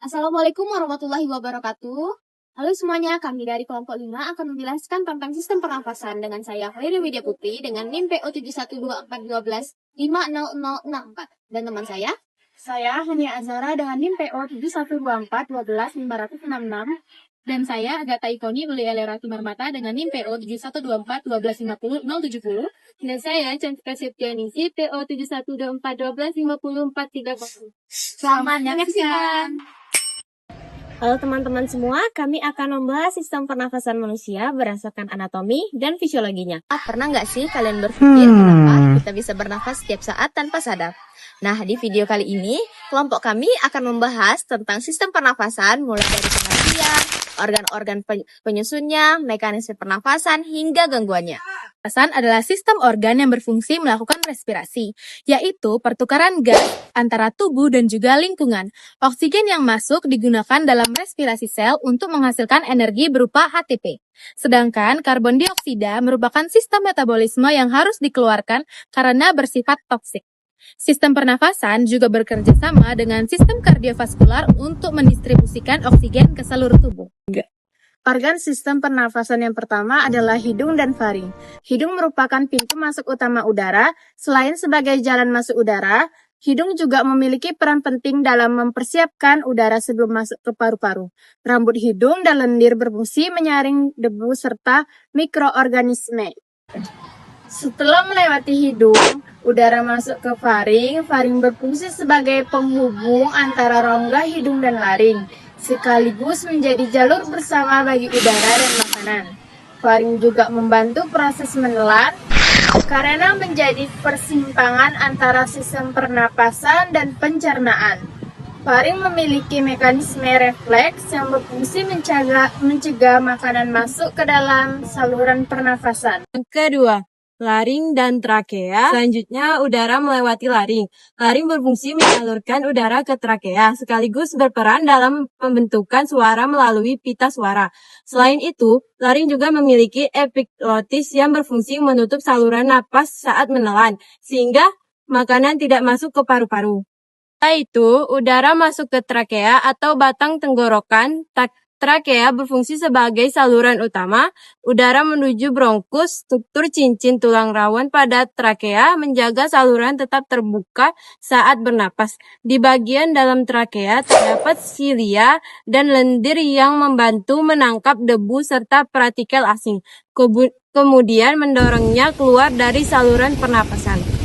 Assalamualaikum warahmatullahi wabarakatuh. Halo semuanya, kami dari kelompok 5 akan menjelaskan tentang sistem pernafasan dengan saya Hoiri Widya Putri dengan NIM PO 712412500064 dan teman saya Hania Azara dengan NIM PO 7124121566 dan saya Agatha Ikoni Uli Elerati Marmata dengan NIM PO 7124125070 dan saya Cantika Septianisi PO 7124125040. Selamat menyaksikan. Halo teman-teman semua, kami akan membahas sistem pernafasan manusia berdasarkan anatomi dan fisiologinya. Pernah nggak sih kalian berpikir kenapa kita bisa bernafas setiap saat tanpa sadar? Nah, di video kali ini, kelompok kami akan membahas tentang sistem pernafasan mulai dari pengertian, organ-organ penyusunnya, mekanisme pernafasan, hingga gangguannya. Pernafasan adalah sistem organ yang berfungsi melakukan respirasi, yaitu pertukaran gas antara tubuh dan juga lingkungan. Oksigen yang masuk digunakan dalam respirasi sel untuk menghasilkan energi berupa ATP. Sedangkan karbon dioksida merupakan sistem metabolisme yang harus dikeluarkan karena bersifat toksik. Sistem pernafasan juga bekerja sama dengan sistem kardiovaskular untuk mendistribusikan oksigen ke seluruh tubuh. Organ sistem pernafasan yang pertama adalah hidung dan faring. Hidung merupakan pintu masuk utama udara. Selain sebagai jalan masuk udara, hidung juga memiliki peran penting dalam mempersiapkan udara sebelum masuk ke paru-paru. Rambut hidung dan lendir berfungsi menyaring debu serta mikroorganisme. Setelah melewati hidung, udara masuk ke faring. Faring berfungsi sebagai penghubung antara rongga hidung dan laring, sekaligus menjadi jalur bersama bagi udara dan makanan. Faring juga membantu proses menelan karena menjadi persimpangan antara sistem pernapasan dan pencernaan. Faring memiliki mekanisme refleks yang berfungsi mencegah makanan masuk ke dalam saluran pernafasan. Yang kedua, laring dan trakea. Selanjutnya, udara melewati laring. Laring berfungsi menyalurkan udara ke trakea, sekaligus berperan dalam pembentukan suara melalui pita suara. Selain itu, laring juga memiliki epiglotis yang berfungsi menutup saluran napas saat menelan, sehingga makanan tidak masuk ke paru-paru. Setelah itu, udara masuk ke trakea atau batang tenggorokan. Trakea berfungsi sebagai saluran utama. Udara menuju bronkus, struktur cincin tulang rawan pada trakea menjaga saluran tetap terbuka saat bernapas. Di bagian dalam trakea terdapat silia dan lendir yang membantu menangkap debu serta partikel asing, kemudian mendorongnya keluar dari saluran pernapasan.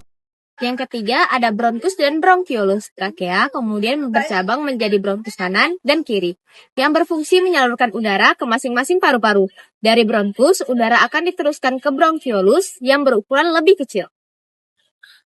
Yang ketiga ada bronkus dan bronkiolus. Trakea kemudian bercabang menjadi bronkus kanan dan kiri yang berfungsi menyalurkan udara ke masing-masing paru-paru. Dari bronkus, udara akan diteruskan ke bronkiolus yang berukuran lebih kecil.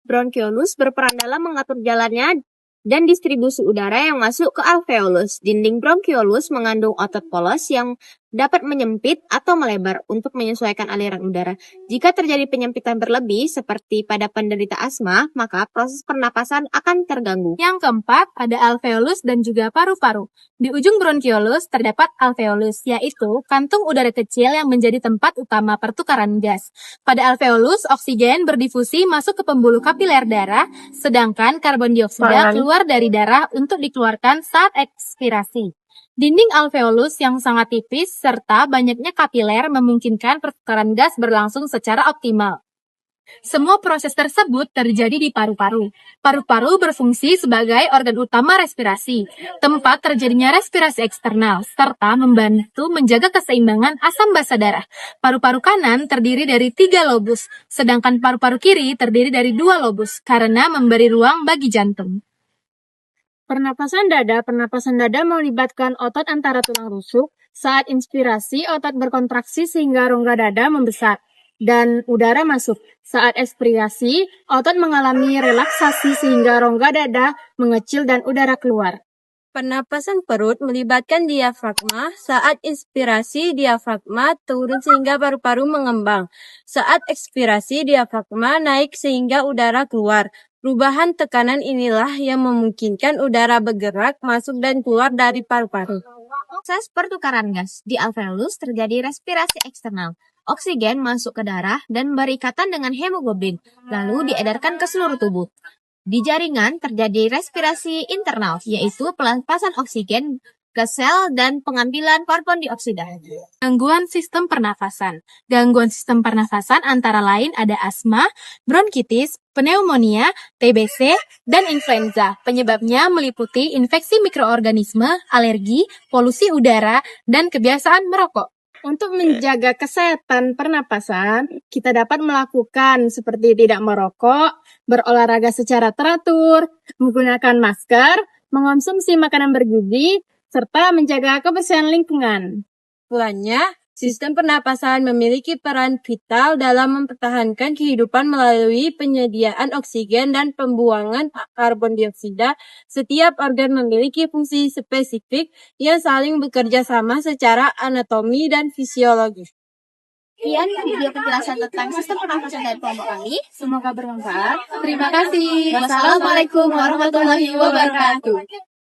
Bronkiolus berperan dalam mengatur jalannya dan distribusi udara yang masuk ke alveolus. Dinding bronkiolus mengandung otot polos yang dapat menyempit atau melebar untuk menyesuaikan aliran udara. Jika terjadi penyempitan berlebih seperti pada penderita asma, maka proses pernapasan akan terganggu. Yang keempat, ada alveolus dan juga paru-paru. Di ujung bronkiolus terdapat alveolus, yaitu kantung udara kecil yang menjadi tempat utama pertukaran gas. Pada alveolus, oksigen berdifusi masuk ke pembuluh kapiler darah, sedangkan karbon dioksida keluar dari darah untuk dikeluarkan saat ekspirasi. Dinding alveolus yang sangat tipis serta banyaknya kapiler memungkinkan pertukaran gas berlangsung secara optimal. Semua proses tersebut terjadi di paru-paru. Paru-paru berfungsi sebagai organ utama respirasi, tempat terjadinya respirasi eksternal, serta membantu menjaga keseimbangan asam basa darah. Paru-paru kanan terdiri dari 3 lobus, sedangkan paru-paru kiri terdiri dari 2 lobus, karena memberi ruang bagi jantung. Pernapasan dada melibatkan otot antara tulang rusuk. Saat inspirasi, otot berkontraksi sehingga rongga dada membesar dan udara masuk. Saat ekspirasi, otot mengalami relaksasi sehingga rongga dada mengecil dan udara keluar. Pernapasan perut melibatkan diafragma. Saat inspirasi, diafragma turun sehingga paru-paru mengembang. Saat ekspirasi, diafragma naik sehingga udara keluar. Perubahan tekanan inilah yang memungkinkan udara bergerak masuk dan keluar dari paru-paru. Proses pertukaran gas di alveolus terjadi respirasi eksternal. Oksigen masuk ke darah dan berikatan dengan hemoglobin, lalu diedarkan ke seluruh tubuh. Di jaringan terjadi respirasi internal, yaitu pelepasan oksigen ke sel dan pengambilan karbon dioksida. Gangguan sistem pernafasan. Gangguan sistem pernafasan antara lain ada asma, bronkitis, pneumonia, TBC, dan influenza. Penyebabnya meliputi infeksi mikroorganisme, alergi, polusi udara, dan kebiasaan merokok. Untuk menjaga kesehatan pernapasan, kita dapat melakukan seperti tidak merokok, berolahraga secara teratur, menggunakan masker, mengonsumsi makanan bergizi, serta menjaga kebersihan lingkungan. Kesimpulannya, sistem pernapasan memiliki peran vital dalam mempertahankan kehidupan melalui penyediaan oksigen dan pembuangan karbon dioksida. Setiap organ memiliki fungsi spesifik yang saling bekerja sama secara anatomi dan fisiologis. Sekian video penjelasan tentang sistem pernafasan dari kelompok kami. Semoga bermanfaat. Terima kasih. Wassalamualaikum warahmatullahi wabarakatuh.